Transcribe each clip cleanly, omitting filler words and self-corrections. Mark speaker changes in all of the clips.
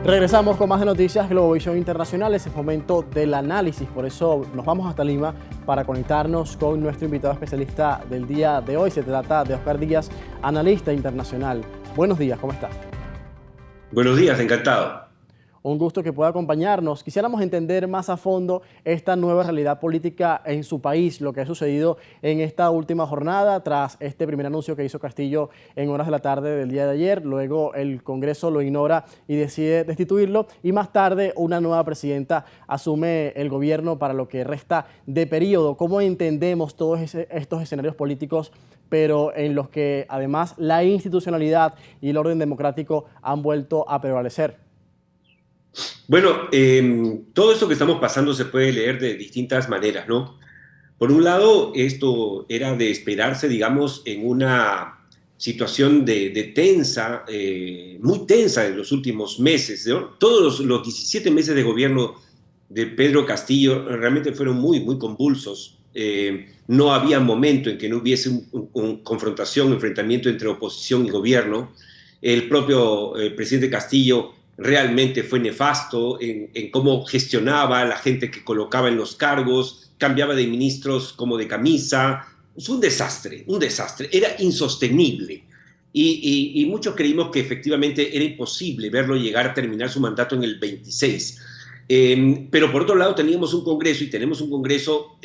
Speaker 1: Regresamos con más de noticias Globovisión Internacional. Es el momento del análisis, por eso nos vamos hasta Lima para conectarnos con nuestro invitado especialista del día de hoy. Se trata de Oscar Díaz, analista internacional. Buenos días, ¿cómo está?
Speaker 2: Buenos días, encantado.
Speaker 1: Un gusto que pueda acompañarnos. Quisiéramos entender más a fondo esta nueva realidad política en su país, lo que ha sucedido en esta última jornada tras este primer anuncio que hizo Castillo en horas de la tarde del día de ayer. Luego el Congreso lo ignora y decide destituirlo y más tarde una nueva presidenta asume el gobierno para lo que resta de periodo. ¿Cómo entendemos todos estos escenarios políticos, pero en los que además la institucionalidad y el orden democrático han vuelto a prevalecer?
Speaker 2: Bueno, todo esto que estamos pasando se puede leer de distintas maneras, ¿no? Por un lado, esto era de esperarse, digamos, en una situación de tensa, muy tensa en los últimos meses, ¿no? Todos los 17 meses de gobierno de Pedro Castillo realmente fueron muy, muy convulsos. No había momento en que no hubiese un confrontación, enfrentamiento entre oposición y gobierno. El propio presidente Castillo realmente fue nefasto en cómo gestionaba a la gente que colocaba en los cargos, cambiaba de ministros como de camisa. Es un desastre, era insostenible. Y muchos creímos que efectivamente era imposible verlo llegar a terminar su mandato en el 26. Pero por otro lado teníamos un Congreso y tenemos un Congreso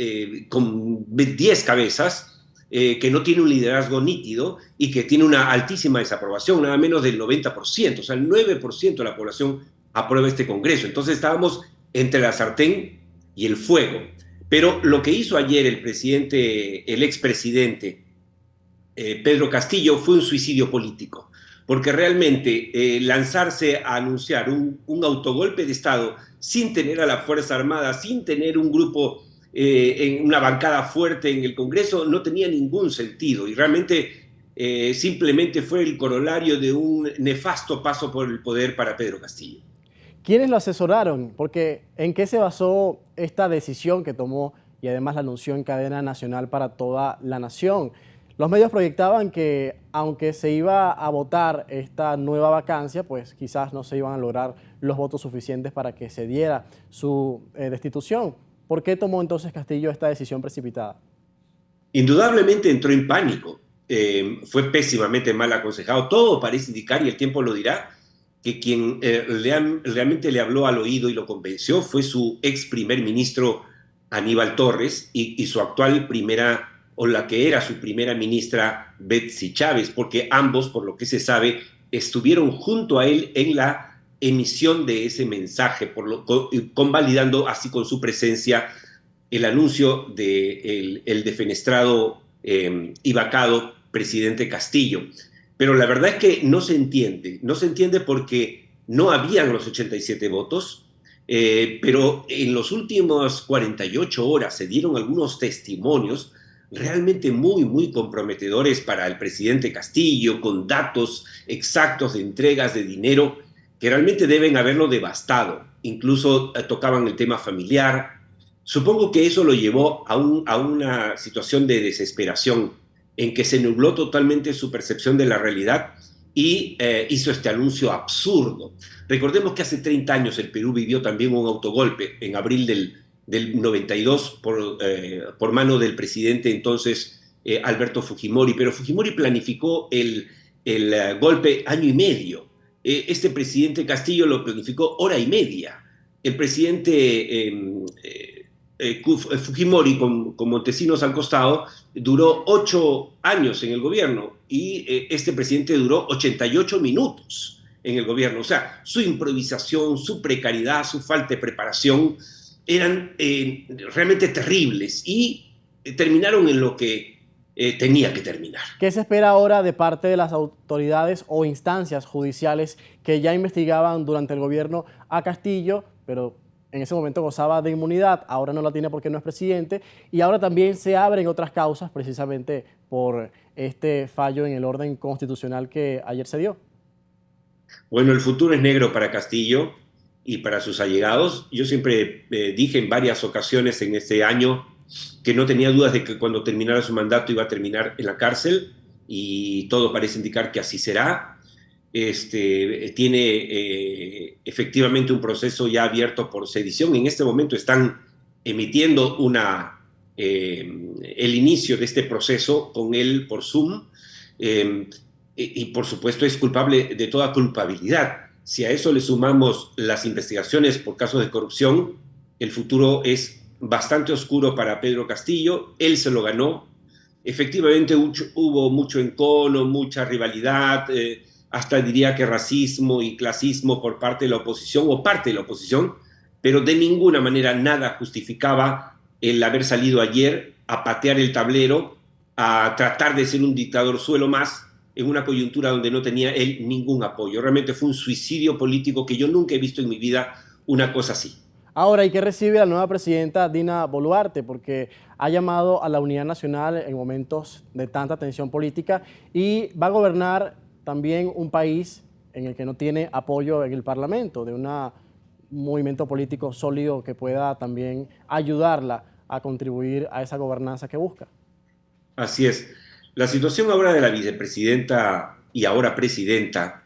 Speaker 2: con 10 cabezas, que no tiene un liderazgo nítido y que tiene una altísima desaprobación, nada menos del 90%, o sea, el 9% de la población aprueba este Congreso. Entonces estábamos entre la sartén y el fuego. Pero lo que hizo ayer el expresidente Pedro Castillo fue un suicidio político, porque realmente lanzarse a anunciar un autogolpe de Estado sin tener a la Fuerza Armada, sin tener un grupo en una bancada fuerte en el Congreso, no tenía ningún sentido y realmente simplemente fue el corolario de un nefasto paso por el poder para Pedro Castillo.
Speaker 1: ¿Quiénes lo asesoraron? Porque ¿en qué se basó esta decisión que tomó y además la anunció en cadena nacional para toda la nación? Los medios proyectaban que aunque se iba a votar esta nueva vacancia, pues quizás no se iban a lograr los votos suficientes para que se diera su destitución. ¿Por qué tomó entonces Castillo esta decisión precipitada?
Speaker 2: Indudablemente entró en pánico, fue pésimamente mal aconsejado. Todo parece indicar, y el tiempo lo dirá, que quien realmente le habló al oído y lo convenció fue su ex primer ministro Aníbal Torres y su actual primera, o la que era su primera ministra Betsy Chávez, porque ambos, por lo que se sabe, estuvieron junto a él en la emisión de ese mensaje, convalidando así con su presencia el anuncio del el defenestrado y vacado presidente Castillo. Pero la verdad es que no se entiende porque no habían los 87 votos, pero en los últimos 48 horas se dieron algunos testimonios realmente muy, muy comprometedores para el presidente Castillo, con datos exactos de entregas de dinero que realmente deben haberlo devastado. Incluso tocaban el tema familiar. Supongo que eso lo llevó a una situación de desesperación en que se nubló totalmente su percepción de la realidad y hizo este anuncio absurdo. Recordemos que hace 30 años el Perú vivió también un autogolpe en abril del 92 por mano del presidente entonces Alberto Fujimori, pero Fujimori planificó el golpe año y medio. Este presidente Castillo lo planificó hora y media. El presidente Fujimori, con Montesinos al costado, duró 8 años en el gobierno y este presidente duró 88 minutos en el gobierno. O sea, su improvisación, su precariedad, su falta de preparación eran realmente terribles y terminaron en lo que tenía que terminar.
Speaker 1: ¿Qué se espera ahora de parte de las autoridades o instancias judiciales que ya investigaban durante el gobierno a Castillo, pero en ese momento gozaba de inmunidad, ahora no la tiene porque no es presidente, y ahora también se abren otras causas precisamente por este fallo en el orden constitucional que ayer se dio?
Speaker 2: Bueno, el futuro es negro para Castillo y para sus allegados. Yo siempre dije en varias ocasiones en este año que no tenía dudas de que cuando terminara su mandato iba a terminar en la cárcel y todo parece indicar que así será. tiene efectivamente un proceso ya abierto por sedición. En este momento están emitiendo el inicio de este proceso con él por Zoom, y por supuesto es culpable de toda culpabilidad. Si a eso le sumamos las investigaciones por casos de corrupción, el futuro es bastante oscuro para Pedro Castillo. Él se lo ganó. Efectivamente hubo mucho encono, mucha rivalidad, hasta diría que racismo y clasismo por parte de la oposición o parte de la oposición, pero de ninguna manera nada justificaba el haber salido ayer a patear el tablero, a tratar de ser un dictador suelo más, en una coyuntura donde no tenía él ningún apoyo. Realmente fue un suicidio político que yo nunca he visto en mi vida una cosa así.
Speaker 1: Ahora, ¿y qué recibe la nueva presidenta Dina Boluarte? Porque ha llamado a la unidad nacional en momentos de tanta tensión política y va a gobernar también un país en el que no tiene apoyo en el Parlamento, de un movimiento político sólido que pueda también ayudarla a contribuir a esa gobernanza que busca.
Speaker 2: Así es. La situación ahora de la vicepresidenta y ahora presidenta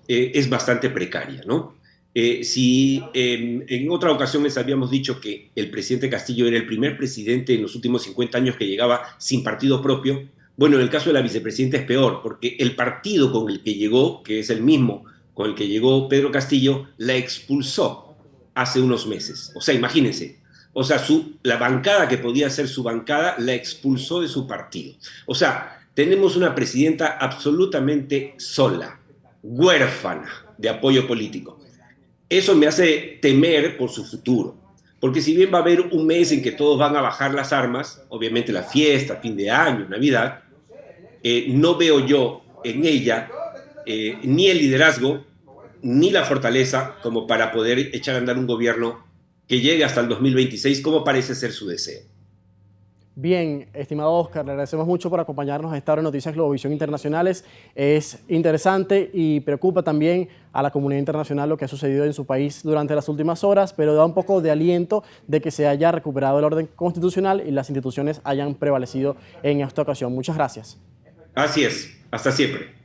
Speaker 2: es bastante precaria, ¿no? Si en otra ocasión les habíamos dicho que el presidente Castillo era el primer presidente en los últimos 50 años que llegaba sin partido propio, bueno, en el caso de la vicepresidenta es peor, porque el partido con el que llegó, que es el mismo con el que llegó Pedro Castillo, la expulsó hace unos meses. O sea, imagínense, o sea, la bancada que podía ser su bancada la expulsó de su partido. O sea, tenemos una presidenta absolutamente sola, huérfana de apoyo político. Eso me hace temer por su futuro, porque si bien va a haber un mes en que todos van a bajar las armas, obviamente la fiesta, fin de año, Navidad, no veo yo en ella ni el liderazgo ni la fortaleza como para poder echar a andar un gobierno que llegue hasta el 2026, como parece ser su deseo.
Speaker 1: Bien, estimado Oscar, le agradecemos mucho por acompañarnos a esta hora de Noticias Globovisión Internacionales. Es interesante y preocupa también a la comunidad internacional lo que ha sucedido en su país durante las últimas horas, pero da un poco de aliento de que se haya recuperado el orden constitucional y las instituciones hayan prevalecido en esta ocasión. Muchas gracias.
Speaker 2: Así es, hasta siempre.